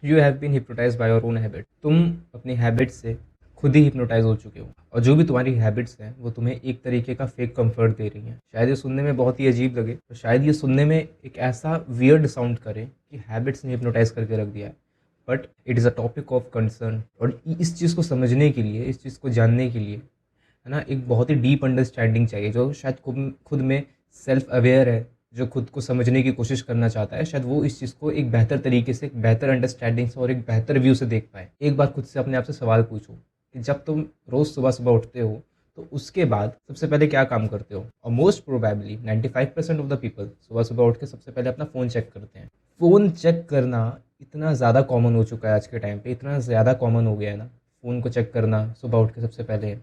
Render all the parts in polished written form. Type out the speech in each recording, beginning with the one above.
You have been hypnotise by your own habit. तुम अपनी habit से खुद ही हिप्नोटाइज हो चुके हो, और जो भी तुम्हारी हैबिट्स हैं वो तुम्हें एक तरीके का फेक कंफर्ट दे रही हैं। शायद ये सुनने में बहुत ही अजीब लगे, तो शायद ये सुनने में एक ऐसा वियर्ड साउंड करे कि हैबिट्स ने हिप्नोटाइज करके रख दिया है, but it is a topic of concern. और इस चीज़ को समझने के लिए, इस चीज़ को जानने के लिए, है ना, एक बहुत ही डीप अंडरस्टैंडिंग चाहिए। जो शायद खुद खुद में सेल्फ अवेयर है, जो खुद को समझने की कोशिश करना चाहता है, शायद वो इस चीज़ को एक बेहतर तरीके से, एक बेहतर अंडरस्टैंडिंग से और एक बेहतर व्यू से देख पाए। एक बार खुद से अपने आप से सवाल पूछो कि जब तुम रोज़ सुबह सुबह उठते हो तो उसके बाद सबसे पहले क्या काम करते हो। और most probably 95% of the people सुबह सुबह उठ के सबसे पहले अपना फ़ोन चेक करते हैं। फ़ोन चेक करना इतना ज़्यादा कॉमन हो चुका है आज के टाइम पे, इतना ज़्यादा कॉमन हो गया है ना, फ़ोन को चेक करना सुबह उठ के सबसे पहले,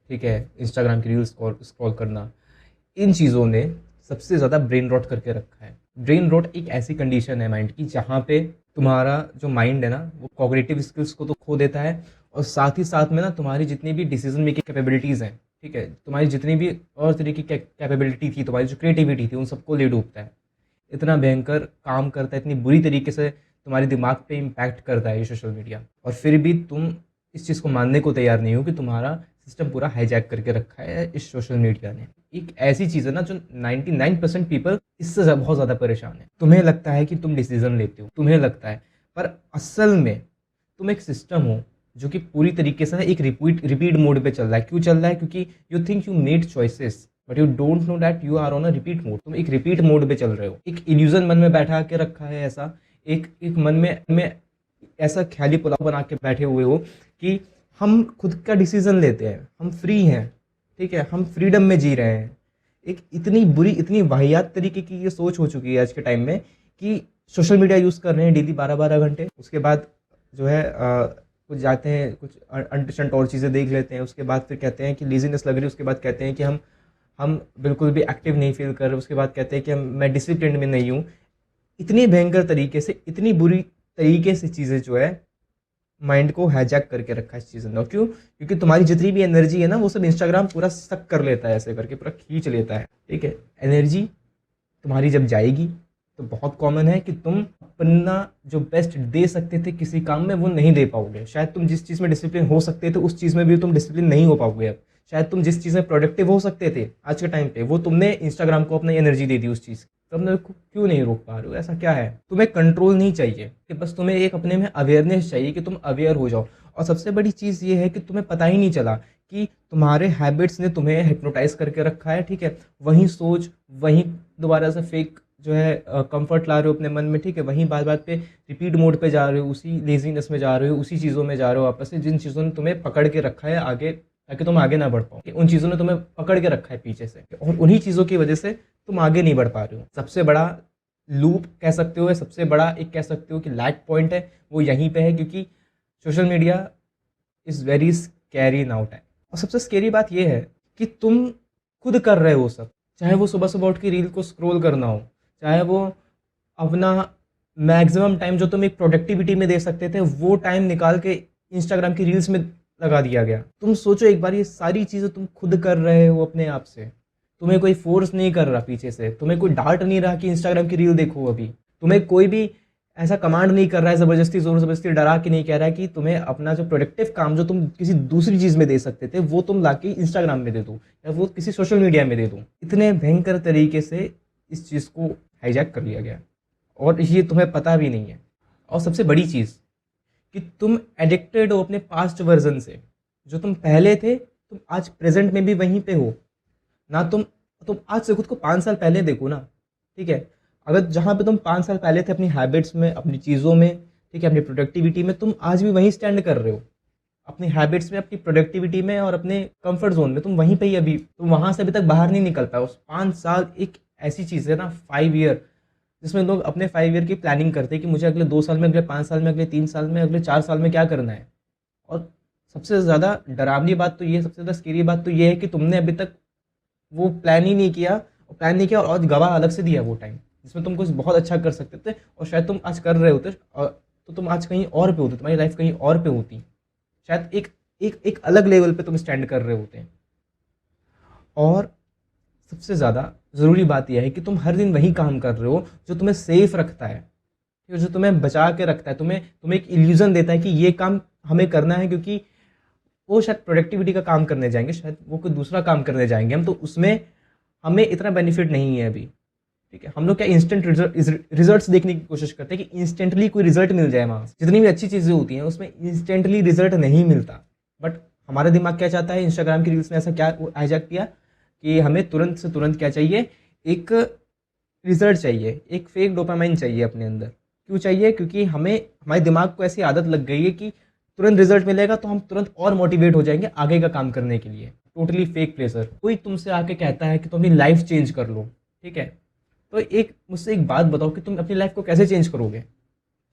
ठीक है, इंस्टाग्राम की रील्स स्क्रॉल करना। इन चीज़ों ने सबसे ज़्यादा ब्रेन रॉट करके रखा है। ब्रेन रॉट एक ऐसी कंडीशन है माइंड की जहाँ पे तुम्हारा जो माइंड है ना वो कॉग्निटिव स्किल्स को तो खो देता है, और साथ ही साथ में ना तुम्हारी जितनी भी डिसीजन मेकिंग कैपेबिलिटीज़ हैं, ठीक है, तुम्हारी जितनी भी और तरीके की कैपेबिलिटी थी, तुम्हारी जो क्रिएटिविटी थी, उन सबको ले डूबता है। इतना भयंकर काम करता है, इतनी बुरी तरीके से तुम्हारे दिमाग पे इम्पैक्ट करता है ये सोशल मीडिया। और फिर भी तुम इस चीज़ को मानने को तैयार नहीं हो कि तुम्हारा सिस्टम पूरा हाईजैक करके रखा है इस सोशल मीडिया ने। एक ऐसी चीज़ है ना जो 99% पीपल इससे बहुत ज़्यादा परेशान है। तुम्हें लगता है कि तुम डिसीजन लेते हो, तुम्हें लगता है, पर असल में तुम एक सिस्टम हो जो कि पूरी तरीके से एक रिपीट मोड पे चल रहा है। क्यों चल रहा है? क्योंकि you think you made choices but you don't know that you are on a repeat mode. तुम एक रिपीट मोड पे चल रहे हो। एक इल्यूजन मन में बैठा के रखा है ऐसा, एक एक मन में ऐसा ख्याली पुलाव बना के बैठे हुए हो कि हम खुद का डिसीजन लेते हैं, हम फ्री हैं, ठीक है, हम फ्रीडम में जी रहे हैं। एक इतनी बुरी, इतनी वाहियात तरीके की ये सोच हो चुकी है आज के टाइम में कि सोशल मीडिया यूज़ कर रहे हैं डेली 12-12 घंटे, उसके बाद जो है कुछ जाते हैं, कुछ अनटचंट और चीज़ें देख लेते हैं, उसके बाद फिर कहते हैं कि लेजीनेस लग रही है, उसके बाद कहते हैं कि हम बिल्कुल भी एक्टिव नहीं फील कर रहे, उसके बाद कहते हैं कि मैं डिसिप्लिन में नहीं हूँ। इतनी भयंकर तरीके से, इतनी बुरी तरीके से चीज़ें जो है माइंड को हाईजैक करके रखा है इस चीज़ ने। और क्यों? क्योंकि तुम्हारी जितनी भी एनर्जी है ना वो सब इंस्टाग्राम पूरा सक कर लेता है, ऐसे करके पूरा खींच लेता है, ठीक है। एनर्जी तुम्हारी जब जाएगी तो बहुत कॉमन है कि तुम अपना जो बेस्ट दे सकते थे किसी काम में वो नहीं दे पाओगे। शायद तुम जिस चीज़ में डिसिप्लिन हो सकते थे उस चीज़ में भी तुम डिसिप्लिन नहीं हो पाओगे अब। शायद तुम जिस चीज़ में प्रोडक्टिव हो सकते थे आज के टाइम पे, वो तुमने इंस्टाग्राम को अपनी एनर्जी दे दी उस चीज़। तुमने क्यों नहीं रोक पा रहे हो? ऐसा क्या है? तुम्हें कंट्रोल नहीं चाहिए, कि बस तुम्हें एक अपने में अवेयरनेस चाहिए कि तुम अवेयर हो जाओ। और सबसे बड़ी चीज़ ये है कि तुम्हें पता ही नहीं चला कि तुम्हारे हैबिट्स ने तुम्हें हिप्नोटाइज करके रखा है, ठीक है। वहीं सोच, वहीं दोबारा से फेक जो है कंफर्ट ला रहे हो अपने मन में, ठीक है, वहीं बात बात पे रिपीट मोड पे जा रहे हो, उसी लेजीनेस में जा रहे हो, उसी चीज़ों में जा रहे हो वापस से, जिन चीज़ों ने तुम्हें पकड़ के रखा है आगे, ताकि तुम आगे ना बढ़ पाओ। कि उन चीज़ों ने तुम्हें पकड़ के रखा है पीछे से, और उन्हीं चीज़ों की वजह से तुम आगे नहीं बढ़ पा रहे हो। सबसे बड़ा लूप कह सकते हो, सबसे बड़ा एक कह सकते हो कि लैक पॉइंट है, वो यहीं पे है, क्योंकि social media is very scary now time. और सबसे स्कैरी बात ये है कि तुम खुद कर रहे हो सब, चाहे वो सुबह सुबह उठ के रील को स्क्रॉल करना हो, चाहे वो अपना मैक्सिमम टाइम जो तुम एक प्रोडक्टिविटी में दे सकते थे वो टाइम निकाल के इंस्टाग्राम की रील्स में लगा दिया गया। तुम सोचो एक बार, ये सारी चीज़ें तुम खुद कर रहे हो अपने आप से, तुम्हें कोई फोर्स नहीं कर रहा पीछे से, तुम्हें कोई डांट नहीं रहा कि इंस्टाग्राम की रील देखो, अभी तुम्हें कोई भी ऐसा कमांड नहीं कर रहा है, ज़बरदस्ती ज़ोर ज़बरदस्ती डरा के नहीं कह रहा है कि तुम्हें अपना जो प्रोडक्टिव काम जो तुम किसी दूसरी चीज़ में दे सकते थे वो तुम लाके इंस्टाग्राम में दे दो, या वो किसी सोशल मीडिया में दे दो। इतने भयंकर तरीके से इस चीज़ को हाईजैक कर लिया गया, और ये तुम्हें पता भी नहीं है। और सबसे बड़ी चीज़ कि तुम एडिक्टेड हो अपने पास्ट वर्जन से। जो तुम पहले थे, तुम आज प्रेजेंट में भी वहीं पे हो ना। तुम आज से खुद को 5 साल पहले देखो ना, ठीक है। अगर जहाँ पे तुम 5 साल पहले थे अपनी हैबिट्स में, अपनी चीज़ों में, ठीक है, अपनी प्रोडक्टिविटी में, तुम आज भी वहीं स्टैंड कर रहे हो। अपनी हैबिट्स में, अपनी प्रोडक्टिविटी में और अपने कंफर्ट जोन में तुम वहीं पे ही अभी, तुम वहाँ से अभी तक बाहर नहीं निकल पाए। उस 5 साल एक ऐसी चीज़ है ना, 5 ईयर, जिसमें लोग अपने 5 ईयर की प्लानिंग करते हैं कि मुझे अगले 2 साल में, अगले 5 साल में, अगले 3 साल में, अगले 4 साल में क्या करना है। और सबसे ज़्यादा डरावनी बात तो ये, सबसे ज़्यादा स्केरी बात तो ये है कि तुमने अभी तक वो प्लान ही नहीं किया, और गवाह अलग से दिया वो टाइम जिसमें तुम कुछ बहुत अच्छा कर सकते थे, और शायद तुम आज कर रहे होते, और तो तुम आज कहीं और पे होते, तुम्हारी लाइफ कहीं और पे होती, शायद एक एक एक अलग लेवल पे तुम स्टैंड कर रहे होते। और सबसे ज़्यादा ज़रूरी बात यह है कि तुम हर दिन वही काम कर रहे हो जो तुम्हें सेफ रखता है, जो तुम्हें बचा के रखता है, तुम्हें एक इल्यूजन देता है कि ये काम हमें करना है, क्योंकि वो शायद प्रोडक्टिविटी का काम करने जाएंगे, शायद वो कोई दूसरा काम करने जाएंगे हम, तो उसमें हमें इतना बेनिफिट नहीं है अभी। ठीक है, हम लोग क्या इंस्टेंट रिजल्ट्स देखने की कोशिश करते हैं कि इंस्टेंटली कोई रिजल्ट मिल जाए वहाँ से। जितनी भी अच्छी चीज़ें होती हैं उसमें इंस्टेंटली रिजल्ट नहीं मिलता, बट हमारा दिमाग क्या चाहता है, इंस्टाग्राम की रील्स ने ऐसा क्या हाईजैक किया कि हमें तुरंत से तुरंत क्या चाहिए, एक रिजल्ट चाहिए, एक फेक डोपामाइन चाहिए अपने अंदर। क्यों चाहिए? क्योंकि हमें, हमारे दिमाग को ऐसी आदत लग गई है कि तुरंत रिजल्ट मिलेगा तो हम तुरंत और मोटिवेट हो जाएंगे आगे का काम करने के लिए। Totally fake pleasure. कोई तुमसे आके कहता है कि तुम अपनी लाइफ चेंज कर लो, ठीक है, तो मुझसे एक बात बताओ कि तुम अपनी लाइफ को कैसे चेंज करोगे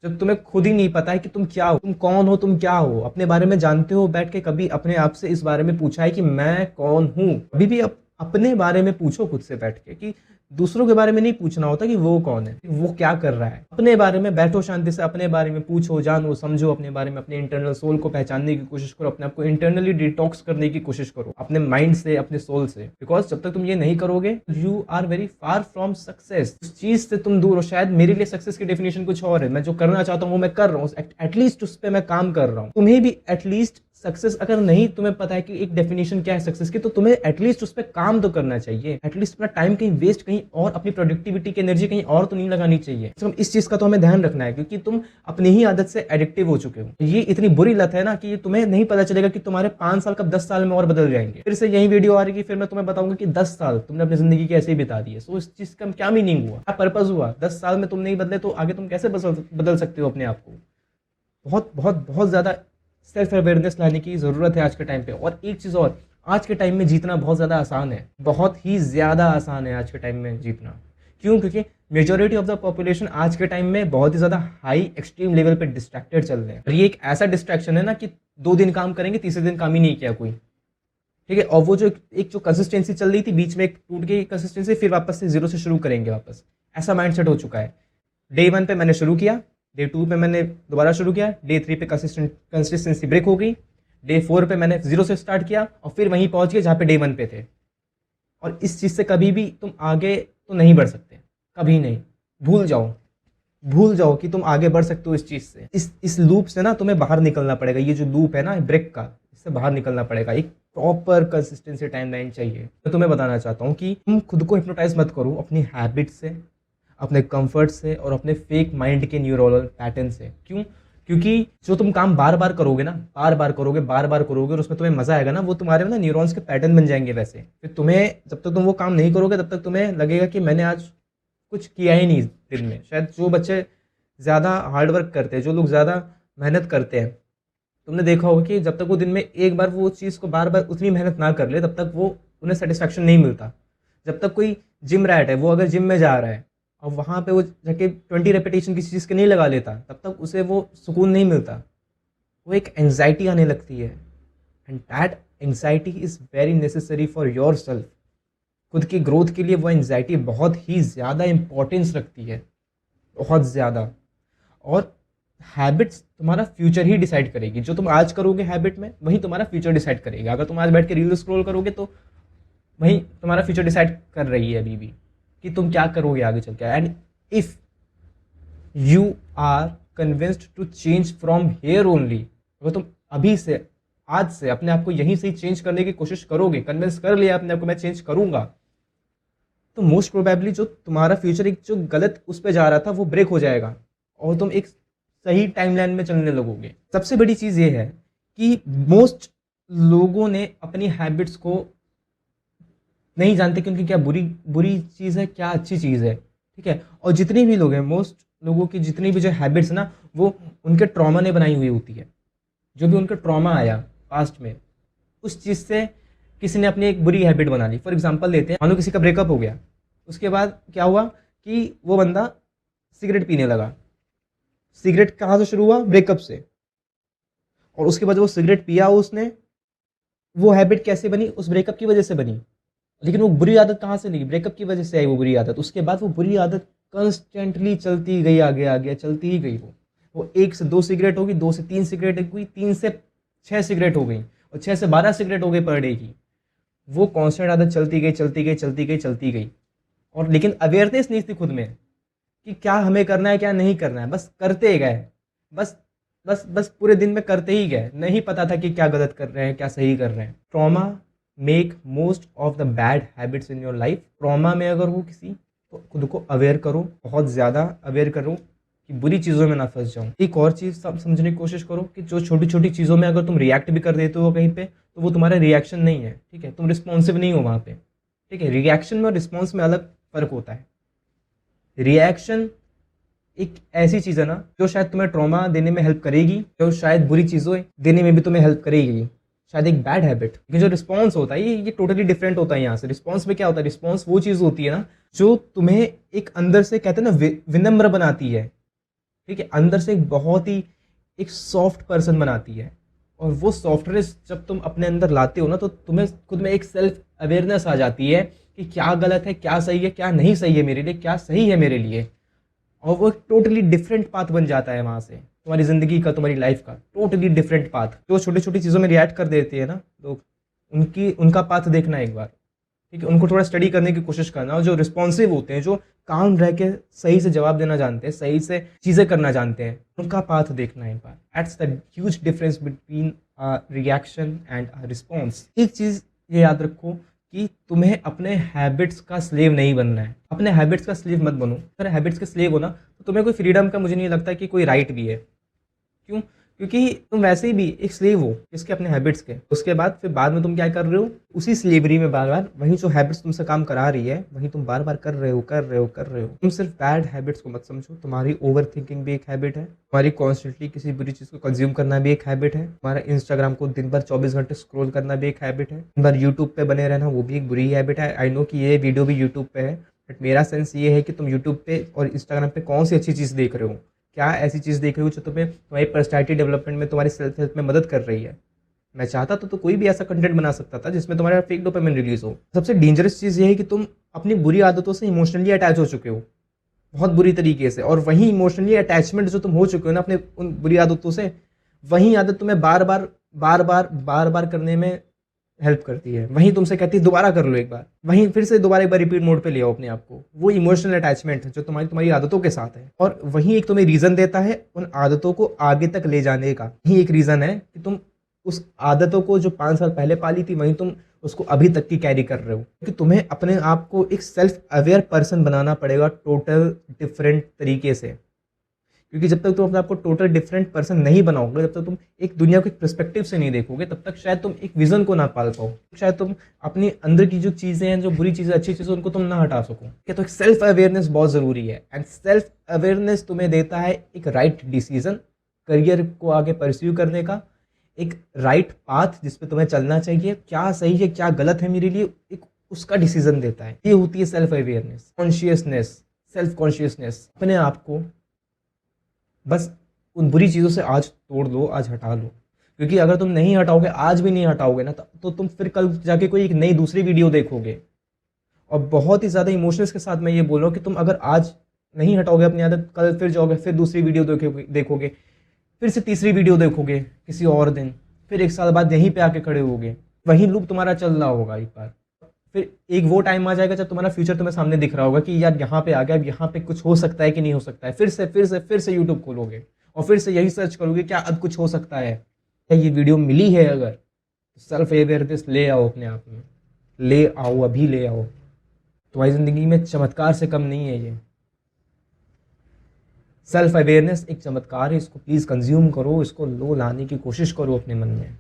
जब तुम्हें खुद ही नहीं पता है कि तुम क्या हो, तुम कौन हो, तुम क्या हो, अपने बारे में जानते हो? बैठ के कभी अपने आप से इस बारे में पूछा है कि मैं कौन हूँ? अभी भी अपने बारे में पूछो खुद से बैठ के, कि दूसरों के बारे में नहीं पूछना होता कि वो कौन है, वो क्या कर रहा है। अपने बारे में बैठो शांति से, अपने बारे में पूछो, जानो, समझो अपने बारे में, अपने इंटरनल सोल को पहचानने की कोशिश करो, अपने आप को इंटरनली डिटॉक्स करने की कोशिश करो अपने माइंड से, अपने सोल से। बिकॉज जब तक तुम ये नहीं करोगे, you are very far from success. उस चीज से तुम दूर हो। शायद मेरे लिए सक्सेस की डेफिनेशन कुछ और है, मैं जो करना चाहता हूँ वो मैं कर रहा हूँ, एटलीस्ट उस पर मैं काम कर रहा हूँ। तुम्हें भी एटलीस्ट सक्सेस, अगर नहीं तुम्हें पता है कि एक डेफिनेशन क्या है सक्सेस की, तो तुम्हें एटलीस्ट उस पर काम तो करना चाहिए। एटलीस्ट अपना टाइम कहीं वेस्ट, कहीं और अपनी प्रोडक्टिविटी की एनर्जी कहीं और तो नहीं लगानी चाहिए। तो इस चीज का तो हमें ध्यान रखना है, क्योंकि तुम अपनी ही आदत से एडिक्टिव हो चुके हो। ये इतनी बुरी लत है ना कि तुम्हें नहीं पता चलेगा कि तुम्हारे 5 साल कब 10 साल में और बदल जाएंगे। फिर से यही वीडियो आ रही है, फिर मैं तुम्हें बताऊंगा कि 10 साल तुमने अपनी जिंदगी की ऐसे ही बिता दी है। सो इस चीज का क्या मीनिंग हुआ, क्या पर्पज हुआ? 10 साल में तुम नहीं बदले तो आगे तुम कैसे बदल सकते हो अपने आप को? बहुत बहुत बहुत ज्यादा सेल्फ अवेयरनेस लाने की ज़रूरत है आज के टाइम पे। और एक चीज़ और, आज के टाइम में जीतना बहुत ज़्यादा आसान है, बहुत ही ज़्यादा आसान है आज के टाइम में जीतना। क्यों? क्योंकि मेजोरिटी ऑफ द पॉपुलेशन आज के टाइम में बहुत ही ज़्यादा हाई एक्सट्रीम लेवल पे डिस्ट्रैक्टेड चल रहे हैं। और ये एक ऐसा डिस्ट्रैक्शन है ना कि 2 दिन काम करेंगे, तीसरे दिन काम ही नहीं किया कोई। ठीक है, और वो जो जो कंसिस्टेंसी चल रही थी, बीच में एक टूट गई कंसिस्टेंसी, फिर वापस से जीरो से शुरू करेंगे वापस, ऐसा माइंडसेट हो चुका है। डे 1 पे मैंने शुरू किया, डे 2 पे मैंने दोबारा शुरू किया, डे 3 पे कंसिस्टेंसी ब्रेक हो गई, डे 4 पे मैंने जीरो से स्टार्ट किया और फिर वहीं पहुंच गए जहाँ पे डे 1 पे थे। और इस चीज़ से कभी भी तुम आगे तो नहीं बढ़ सकते, कभी नहीं। भूल जाओ कि तुम आगे बढ़ सकते हो इस चीज़ से। इस लूप से ना तुम्हें बाहर निकलना पड़ेगा। ये जो लूप है ना ब्रेक का, इससे बाहर निकलना पड़ेगा। एक प्रॉपर कंसिस्टेंसी टाइमलाइन चाहिए। मैं तुम्हें बताना चाहता हूँ कि तुम खुद को हिप्नोटाइज मत करो अपनी हैबिट से, अपने कंफर्ट से और अपने फेक माइंड के न्यूरल पैटर्न से। क्यों? क्योंकि जो तुम काम बार बार करोगे ना, बार बार करोगे और उसमें तुम्हें मजा आएगा ना, वो तुम्हारे ना न्यूरॉन्स के पैटर्न बन जाएंगे वैसे। फिर तुम्हें, जब तक तुम वो काम नहीं करोगे तब तक तुम्हें लगेगा कि मैंने आज कुछ किया ही नहीं दिन में। शायद जो बच्चे ज़्यादा हार्डवर्क करते हैं, जो लोग ज़्यादा मेहनत करते हैं, तुमने देखा होगा कि जब तक वो दिन में एक बार वो चीज़ को बार बार उतनी मेहनत ना कर ले, तब तक वो उन्हें सेटिस्फैक्शन नहीं मिलता। जब तक कोई जिम रैट है, वो अगर जिम में जा रहा है और वहाँ पे वो जाके 20 रेपिटेशन किसी चीज़ के नहीं लगा लेता, तब तक उसे वो सुकून नहीं मिलता। वो एक एंग्जाइटी आने लगती है, and that anxiety is very necessary for your self. खुद की ग्रोथ के लिए वो एंग्जाइटी बहुत ही ज़्यादा इंपॉर्टेंस रखती है, बहुत ज़्यादा। और हैबिट्स तुम्हारा फ्यूचर ही डिसाइड करेगी। जो तुम आज करोगे हैबिट में, वही तुम्हारा फ्यूचर डिसाइड करेगा। अगर तुम आज बैठ के रील स्क्रॉल करोगे तो वही तुम्हारा फ्यूचर डिसाइड कर रही है अभी भी कि तुम क्या करोगे आगे चल के। And if you are convinced to change from here only, अगर तुम अभी से, आज से अपने आप को यहीं से ही चेंज करने की कोशिश करोगे, कन्विंस कर लिया अपने आप को मैं चेंज करूंगा, तो मोस्ट प्रोबेबली जो तुम्हारा फ्यूचर एक जो गलत उस पर जा रहा था वो ब्रेक हो जाएगा और तुम एक सही टाइमलाइन में चलने लगोगे। सबसे बड़ी चीज़ ये है कि मोस्ट लोगों ने अपनी हैबिट्स को नहीं जानते कि उनकी क्या बुरी चीज़ है, क्या अच्छी चीज़ है। ठीक है, और जितने भी लोग हैं, मोस्ट लोगों की जितनी भी जो हैबिट्स ना, वो उनके ट्रॉमा ने बनाई हुई होती है। जो भी उनका ट्रॉमा आया पास्ट में, उस चीज़ से किसी ने अपनी एक बुरी हैबिट बना ली। फॉर एग्जांपल लेते हैं, मानो किसी का ब्रेकअप हो गया, उसके बाद क्या हुआ कि वो बंदा सिगरेट पीने लगा। सिगरेट कहाँ से शुरू हुआ? ब्रेकअप से। और उसके बाद वो सिगरेट पिया उसने, वो हैबिट कैसे बनी? उस ब्रेकअप की वजह से बनी। लेकिन वो बुरी आदत कहाँ से नहीं? ब्रेकअप की वजह से आई वो बुरी आदत। उसके बाद वो बुरी आदत कंस्टेंटली चलती गई, आगे आगे चलती ही गई। वो 1 से 2 सिगरेट होगी, 2 से 3 सिगरेट हुई, 3 से 6 सिगरेट हो गई और 6 से 12 सिगरेट हो गई पर डे की। वो कॉन्स्टेंट आदत चलती गई। और लेकिन अवेयरनेस नहीं थी खुद में कि क्या हमें करना है क्या नहीं करना है, बस करते गए, बस बस बस पूरे दिन में करते ही गए, नहीं पता था कि क्या गलत कर रहे हैं क्या सही कर रहे हैं। Trauma make most of the bad habits in your life. Trauma में अगर हो किसी तो खुद को अवेयर करो, बहुत ज़्यादा अवेयर करो कि बुरी चीज़ों में ना फंस जाऊँ। एक और चीज़ सब समझने की कोशिश करो कि जो छोटी छोटी चीज़ों में अगर तुम रिएक्ट भी कर देते हो कहीं पे, तो वो तुम्हारा रिएक्शन नहीं है, ठीक है, तुम रिस्पॉन्सिव नहीं हो वहाँ पे, ठीक है। रिएक्शन में और रिस्पॉन्स में अलग फ़र्क होता है। रिएक्शन एक ऐसी चीज़ है ना जो शायद तुम्हें ट्रॉमा देने में हेल्प करेगी, जो शायद बुरी चीज़ों देने में भी तुम्हें हेल्प करेगी, शायद एक बैड हैबिट। लेकिन जो रिस्पॉन्स होता है ये टोटली डिफरेंट होता है यहाँ से। रिस्पॉन्स में क्या होता है, रिस्पॉन्स वो चीज़ होती है ना जो तुम्हें एक अंदर से कहते हैं ना विनम्र बनाती है, ठीक है, अंदर से एक बहुत ही एक सॉफ्ट पर्सन बनाती है। और वो सॉफ्टनेस जब तुम अपने अंदर लाते हो ना तो तुम्हें खुद में एक सेल्फ अवेयरनेस आ जाती है कि क्या गलत है क्या सही है क्या नहीं सही है मेरे लिए, क्या सही है मेरे लिए। और वो एक टोटली डिफरेंट पाथ बन जाता है वहाँ से, तुम्हारी ज़िंदगी का, तुम्हारी लाइफ का टोटली डिफरेंट पाथ। जो छोटी छोटी चीज़ों में रिएक्ट कर देते हैं ना लोग, उनका पाथ देखना एक बार, ठीक है, उनको थोड़ा स्टडी करने की कोशिश करना। और जो रिस्पॉन्सिव होते हैं, जो काम रह के सही से जवाब देना जानते हैं, सही से चीज़ें करना जानते हैं, उनका पाथ देखना एक बार। It's the huge difference between reaction and response. एक चीज़ ये याद रखो कि तुम्हें अपने हैबिट्स का स्लेव नहीं बनना है। अपने हैबिट्स का स्लेव मत बनो। अगर हैबिट्स के स्लेव हो ना तो तुम्हें कोई फ्रीडम का मुझे नहीं लगता कि कोई राइट भी है। क्यों? क्योंकि तुम वैसे ही भी एक स्लेव हो इसके अपने हैबिट्स के। उसके बाद फिर बाद में तुम क्या कर रहे हो, उसी स्लेवरी में बार बार वही जो हैबिट्स तुमसे काम करा रही है वही तुम बार बार कर रहे हो। तुम सिर्फ बैड हैबिट्स को मत समझो। तुम्हारी ओवर थिंकिंग भी एक हैबिट है, तुम्हारी कॉन्स्टेंटली किसी बुरी चीज़ को कंज्यूम करना भी एक हैबिट है, तुम्हारा इंस्टाग्राम को दिन भर 24 घंटे स्क्रॉल करना भी एक हैबिट है, दिन भर यूट्यूब पे बने रहना वो भी एक बुरी हैबिट है। आई नो कि ये वीडियो भी यूट्यूब पे है, बट मेरा सेंस ये है कि तुम यूट्यूब पे और इंस्टाग्राम पे कौन सी अच्छी चीज़ देख रहे हो, क्या ऐसी चीज़ देख रहे हो जो तुम्हें तुम्हारी पर्सनैलिटी डेवलपमेंट में, तुम्हारी सेल्फ हेल्प में मदद कर रही है। मैं चाहता तो कोई भी ऐसा कंटेंट बना सकता था जिसमें तुम्हारा फेक डोपामिन रिलीज हो। सबसे डेंजरस चीज़ ये है कि तुम अपनी बुरी आदतों से इमोशनली अटैच हो चुके हो बहुत बुरी तरीके से, और वही इमोशनली अटैचमेंट जो तुम हो चुके हो ना अपने उन बुरी आदतों से, वही आदत तुम्हें बार बार करने में हेल्प करती है। वहीं तुमसे कहती है दोबारा कर लो एक बार, वहीं फिर से दोबारा एक बार रिपीट मोड पे ले आओ अपने आप को। वो इमोशनल अटैचमेंट जो तुम्हारी आदतों के साथ है, और वही एक तुम्हें रीज़न देता है उन आदतों को आगे तक ले जाने का। यही एक रीज़न है कि तुम उस आदतों को जो 5 साल पहले पाली थी वहीं तुम उसको अभी तक की कैरी कर रहे हो। क्योंकि तुम्हें अपने आप को एक सेल्फ अवेयर पर्सन बनाना पड़ेगा टोटल डिफरेंट तरीके से। क्योंकि जब तक तुम अपने आप को टोटल डिफरेंट पर्सन नहीं बनाओगे, जब तक तुम एक दुनिया को एक पर्सपेक्टिव से नहीं देखोगे, तब तक शायद तुम एक विजन को ना पाल पाओ, शायद तुम अपनी अंदर की जो चीज़ें हैं, जो बुरी चीज़ें अच्छी चीज़ें, उनको तुम ना हटा सको। क्या तो एक सेल्फ अवेयरनेस बहुत ज़रूरी है, एंड सेल्फ अवेयरनेस तुम्हें देता है एक राइट डिसीजन, करियर को आगे परस्यू करने का एक राइट पाथ जिस पे तुम्हें चलना चाहिए, क्या सही है क्या गलत है मेरे लिए, एक उसका डिसीजन देता है। ये होती है self awareness, consciousness, self consciousness. अपने आप को बस उन बुरी चीज़ों से आज तोड़ लो, आज हटा लो। क्योंकि अगर तुम नहीं हटाओगे, आज भी नहीं हटाओगे ना, तो तुम फिर कल जाके कोई एक नई दूसरी वीडियो देखोगे। और बहुत ही ज़्यादा इमोशंस के साथ मैं ये बोल रहा हूँ कि तुम अगर आज नहीं हटाओगे अपनी आदत, कल फिर जाओगे, फिर दूसरी वीडियो देखोगे, फिर से तीसरी वीडियो देखोगे किसी और दिन, फिर 1 साल बाद यहीं पे आके खड़े होगे, वही लूप तुम्हारा चल रहा होगा। एक बार फिर एक वो टाइम आ जाएगा जब तुम्हारा फ्यूचर तुम्हें सामने दिख रहा होगा कि यार यहाँ पे आ गया, अब यहाँ पे कुछ हो सकता है कि नहीं हो सकता है। फिर से यूट्यूब खोलोगे और फिर से यही सर्च करोगे क्या अब कुछ हो सकता है, क्या ये वीडियो मिली है। अगर तो सेल्फ अवेयरनेस ले आओ अपने आप में, ले आओ, अभी ले आओ। तुम्हारी ज़िंदगी में चमत्कार से कम नहीं है ये। सेल्फ अवेयरनेस एक चमत्कार है, इसको प्लीज़ कंज्यूम करो, इसको लो लाने की कोशिश करो अपने मन में।